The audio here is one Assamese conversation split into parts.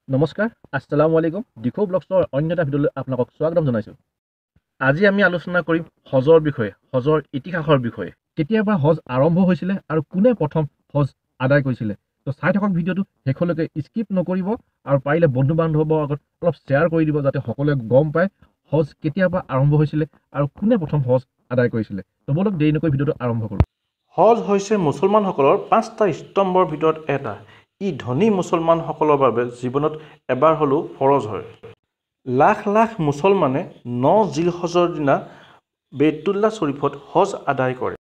নমস্কাৰ, আসসালামু আলাইকুম। দিখৌ ব্লগছৰ অন্য এটা ভিডিঅ'লৈ আপোনালোকক স্বাগতম জনাইছোঁ। আজি আমি আলোচনা কৰিম হজৰ বিষয়ে, হজৰ ইতিহাসৰ বিষয়ে। কেতিয়াৰ পৰা হজ আৰম্ভ হৈছিলে আৰু কোনে প্ৰথম হজ আদায় কৰিছিলে। তো চাই থাকক ভিডিঅ'টো শেষলৈকে, স্কিপ নকৰিব আৰু পাৰিলে বন্ধু বান্ধৱৰ আগত অলপ শ্বেয়াৰ কৰি দিব যাতে সকলোৱে গম পায় হজ কেতিয়াৰ পৰা আৰম্ভ হৈছিলে আৰু কোনে প্ৰথম হজ আদায় কৰিছিলে। তো বলক দেৰি নকৰি ভিডিঅ'টো আৰম্ভ কৰোঁ। হজ হৈছে মুছলমানসকলৰ 5টা স্তম্ভৰ ভিতৰত এটা। ই ধনী মুছলমানসকলৰ বাবে জীৱনত এবাৰ হ'লেও ফৰজ হয়। লাখ লাখ মুছলমানে 9 জিলহজৰ দিনা বেইতুল্লাহ শ্বৰীফত হজ আদায় কৰে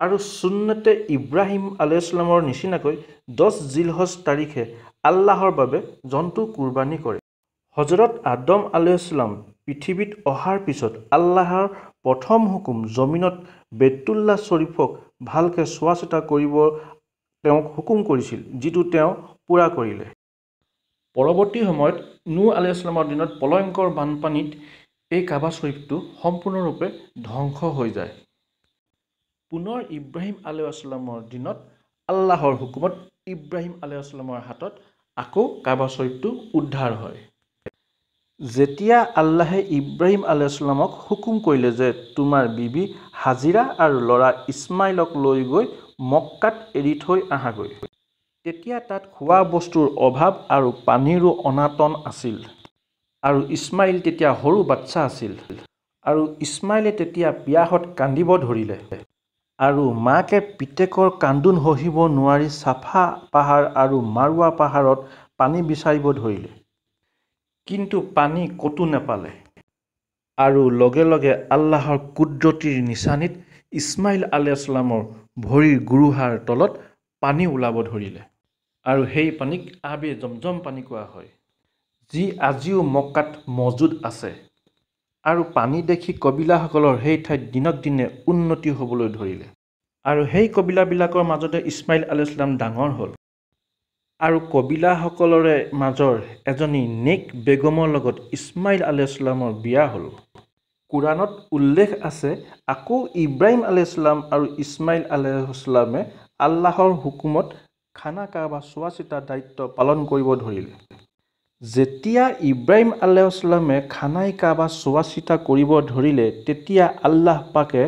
আৰু সুন্নতে ইব্ৰাহিম আলাইহিছলামৰ নিচিনাকৈ 10 জিলহজ তাৰিখে আল্লাহৰ বাবে জন্তু কুৰবানী কৰে। হজৰত আদম আলাইহিছলাম পৃথিৱীত অহাৰ পিছত আল্লাহৰ প্ৰথম হুকুম জমিনত বেইতুল্লাহ শ্বৰীফক ভালকৈ চোৱা চিতা কৰিব তেওঁক হুকুম কৰিছিল, যিটো তেওঁ পূৰা কৰিলে। পৰৱৰ্তী সময়ত নূহ আলাইহিছলামৰ দিনত প্ৰলয়ংকৰ বানপানীত এই কাবা শ্বৰীফটো সম্পূৰ্ণৰূপে ধ্বংস হৈ যায়। পুনৰ ইব্ৰাহিম আলাইহিছলামৰ দিনত আল্লাহৰ হুকুমত ইব্ৰাহিম আলাইহিছলামৰ হাতত আকৌ কাবা শ্বৰীফটো উদ্ধাৰ হয়। যেতিয়া আল্লাহে ইব্ৰাহিম আলাইহিছলামক হুকুম কৰিলে যে তোমাৰ বিবি হাজিৰা আৰু ল'ৰা ইছমাইলক লৈ গৈ মক্কাত এৰি থৈ আহাগৈ, তেতিয়া তাত খোৱা বস্তুৰ অভাৱ আৰু পানীৰো অনাটন আছিল আৰু ইছমাইল তেতিয়া সৰু বাচ্চা আছিল আৰু ইছমাইলে তেতিয়া পিয়াহত কান্দিব ধৰিলে আৰু মাকে পিতেকৰ কান্দোন সহিব নোৱাৰি চাফা পাহাৰ আৰু মাৰুৱা পাহাৰত পানী বিচাৰিব ধৰিলে, কিন্তু পানী ক'তো নেপালে আৰু লগে লগে আল্লাহৰ কুদৰতিৰ নিচানীত ইছমাইল আলাইহিছলামৰ ভৰিৰ গুৰুহাৰ তলত পানী ওলাব ধৰিলে আৰু সেই পানীক আবে জমজম পানী কোৱা হয়, যি আজিও মক্কাত মজুদ আছে। আৰু পানী দেখি কবিলাসকলৰ সেই ঠাইত দিনক দিনে উন্নতি হ'বলৈ ধৰিলে আৰু সেই কবিলাবিলাকৰ মাজতে ইছমাইল আলাইহিছলাম ডাঙৰ হ'ল আৰু কবিলাসকলৰে মাজৰ এজনী নেক বেগমৰ লগত ইছমাইল আলাইহিছলামৰ বিয়া হ'ল। কুৰাণত উল্লেখ আছে, আকৌ ইব্ৰাহিম আলাইহিছলাম আৰু ইছমাইল আলাইহিছলামে আল্লাহৰ হুকুমত খানা কাবা চোৱা চিতা দায়িত্ব পালন কৰিব ধৰিলে। যেতিয়া ইব্ৰাহিম আলাইহিছলামে খানাই কাবা চোৱা চিতা কৰিব ধৰিলে, তেতিয়া আল্লাহ পাকে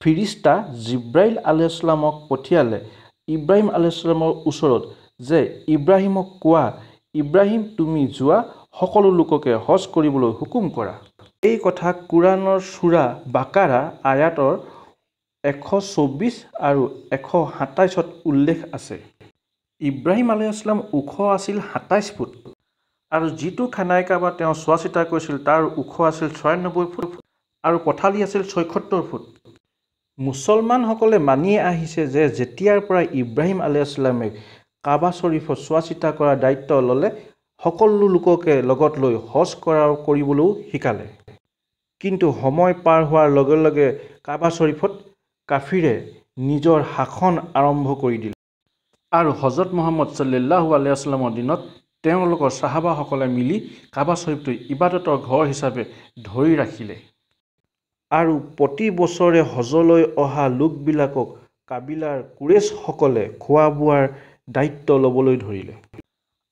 ফিৰিষ্টা জিব্ৰাইল আলাইহিছলামক পঠিয়ালে ইব্ৰাহিম আলাইহিছলামৰ ওচৰত যে ইব্ৰাহিমক কোৱা, ইব্ৰাহিম তুমি যোৱা সকলো লোককে হজ কৰিবলৈ হুকুম কৰা। এই কথা কুৰাণৰ সূৰা বাকাৰা আয়াতৰ 124 আৰু 127ত উল্লেখ আছে। ইব্ৰাহিম আলাইহিছলাম ওখ আছিল 27 ফুট আৰু যিটো খানাই কাবা তেওঁ চোৱা চিতা কৰিছিল তাৰ ওখ আছিল 96 ফুট আৰু পথালি আছিল 76 ফুট। মুছলমানসকলে মানি আহিছে যে যেতিয়াৰ পৰা ইব্ৰাহিম আলাইহিছলামে কাবা শ্বৰীফত চোৱা চিতা কৰাৰ দায়িত্ব ল'লে, সকলো লোককে লগত লৈ হজ কৰিবলৈও শিকালে। কিন্তু সময় পাৰ হোৱাৰ লগে লগে কাবা শ্বৰীফত কাফিৰে নিজৰ শাসন আৰম্ভ কৰি দিলে আৰু হজৰত মুহাম্মদ সাল্লাল্লাহু আলাইহি ওয়াছাল্লামৰ দিনত তেওঁলোকৰ সাহাবাসকলে মিলি কাবা শ্বৰীফটো ইবাদতৰ ঘৰ হিচাপে ধৰি ৰাখিলে আৰু প্ৰতি বছৰে হজলৈ অহা লোকবিলাকক কাবিলাৰ কুৰেশসকলে খোৱা বোৱাৰ দায়িত্ব ল'বলৈ ধৰিলে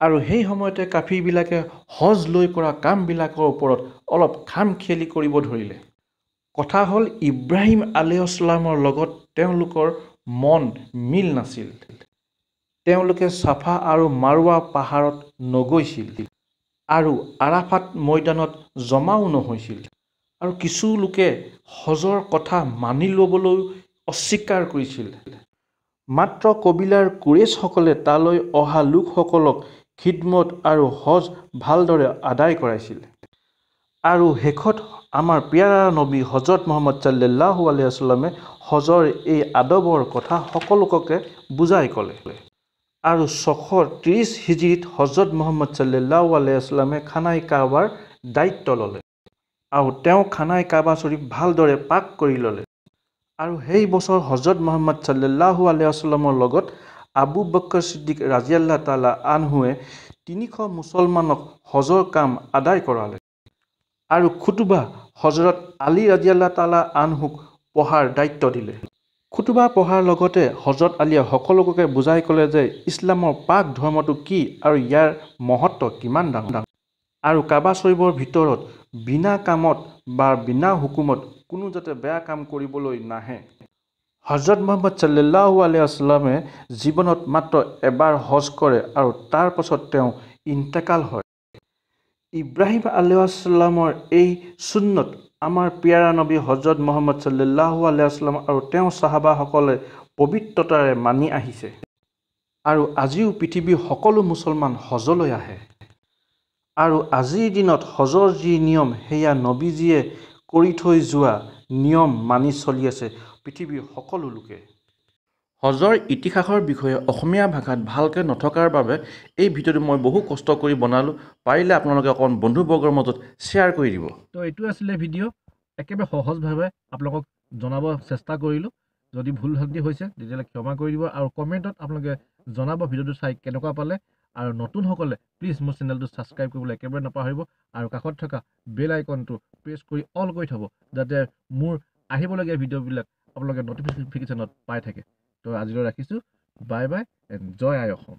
আৰু সেই সময়তে কাফিৰবিলাকে হজ লৈ কৰা কামবিলাকৰ ওপৰত অলপ খামখেয়ালি কৰিব ধৰিলে। কথা হ'ল, ইব্ৰাহিম আলাইহিছলামৰ লগত তেওঁলোকৰ মন মিল নাছিল। তেওঁলোকে চাফা আৰু মাৰুৱা পাহাৰত নগৈছিল আৰু আৰাফাত ময়দানত জমাও নহৈছিল আৰু কিছু লোকে হজৰ কথা মানি ল'বলৈ অস্বীকাৰ কৰিছিল। মাত্ৰ কবিলাৰ কুৰেশসকলে তালৈ অহা লোকসকলক খিদমত আৰু হজ ভালদৰে আদায় কৰাইছিল আৰু শেষত আমাৰ প্ৰিয়াৰা নবী হজৰত মুহাম্মদ সাল্লাল্লাহু আলাইহি ওয়াছাল্লামে হজৰ এই আদবৰ কথা সকলোকে বুজাই ক'লে আৰু 630 হিজৰীত হজৰত মুহাম্মদ সাল্লাল্লাহু আলাইহি ওয়াছাল্লামে খানাই কাবাৰ দায়িত্ব ল'লে আৰু তেওঁ খানাই কাবা শ্বৰীফ ভালদৰে পাক কৰি ল'লে আৰু সেই বছৰ হজৰত মুহাম্মদ সাল্লাল্লাহু আলাইহি ওয়াছাল্লামৰ লগত আবু বকৰ ছিদ্দিক ৰাদিয়াল্লাহু তাআলা আনহুৱে 300 মুছলমানক হজৰ কাম আদায় কৰালে আৰু খুতুবা হজৰত আলী ৰাদিয়াল্লাহু তাআলা আনহুক পঢ়াৰ দায়িত্ব দিলে। খুতুবা পঢ়াৰ লগতে হজৰত আলীয়ে সকলোকে বুজাই ক'লে যে ইছলামৰ পাক ধৰ্মটো কি আৰু ইয়াৰ মহত্ব কিমান ডাঙৰ আৰু কাবা শৰীফৰ ভিতৰত বিনা কামত বা বিনা হুকুমত কোনো যাতে বেয়া কাম কৰিবলৈ নাহে। হজৰত মুহাম্মদ সাল্লাল্লাহু আলাইহি ওয়াসাল্লামে জীৱনত মাত্ৰ এবাৰ হজ কৰে আৰু তাৰ পাছত তেওঁ ইন্তেকাল হয়। ইব্ৰাহিম আলাইহিছ সালামৰ এই সুন্নত আমাৰ পিয়াৰা নবী হজৰত মুহাম্মদ সাল্লাল্লাহু আলাইহি ওয়াসাল্লাম আৰু তেওঁৰ সাহাবাসকলে পবিত্ৰতাৰে মানি আহিছে আৰু আজিও পৃথিৱীৰ সকলো মুছলমান হজলৈ আহে আৰু আজিৰ দিনত হজৰ যি নিয়ম সেয়া নবীজীয়ে কৰি থৈ যোৱা নিয়ম মানি চলি আছে পৃথিৱীৰ সকলো লোকে। হজৰ ইতিহাসৰ বিষয়ে অসমীয়া ভাষাত ভালকৈ নথকাৰ বাবে এই ভিডিঅ'টো মই বহু কষ্ট কৰি বনালোঁ। পাৰিলে আপোনালোকে অকণ বন্ধুবৰ্গৰ মাজত শ্বেয়াৰ কৰি দিব। তো এইটো আছিলে ভিডিঅ' একেবাৰে সহজভাৱে আপোনালোকক জনাব চেষ্টা কৰিলোঁ। যদি ভুল ভ্ৰান্তি হৈছে তেতিয়াহ'লে ক্ষমা কৰি দিব আৰু কমেণ্টত আপোনালোকে জনাব ভিডিঅ'টো চাই কেনেকুৱা পালে। আৰু নতুনসকলে প্লিজ মোৰ চেনেলটো ছাবস্ক্ৰাইব কৰিবলৈ একেবাৰে নাপাহৰিব আৰু কাষত থকা বেল আইকনটো প্ৰেছ কৰি অল কৰি থ'ব যাতে মোৰ আহিবলগীয়া ভিডিঅ'বিলাক আপোনালোকে নটিফিকেশ্যনত পাই থাকে। তো আজিলৈ ৰাখিছোঁ। বাই বাই এণ্ড জয় আই অসম।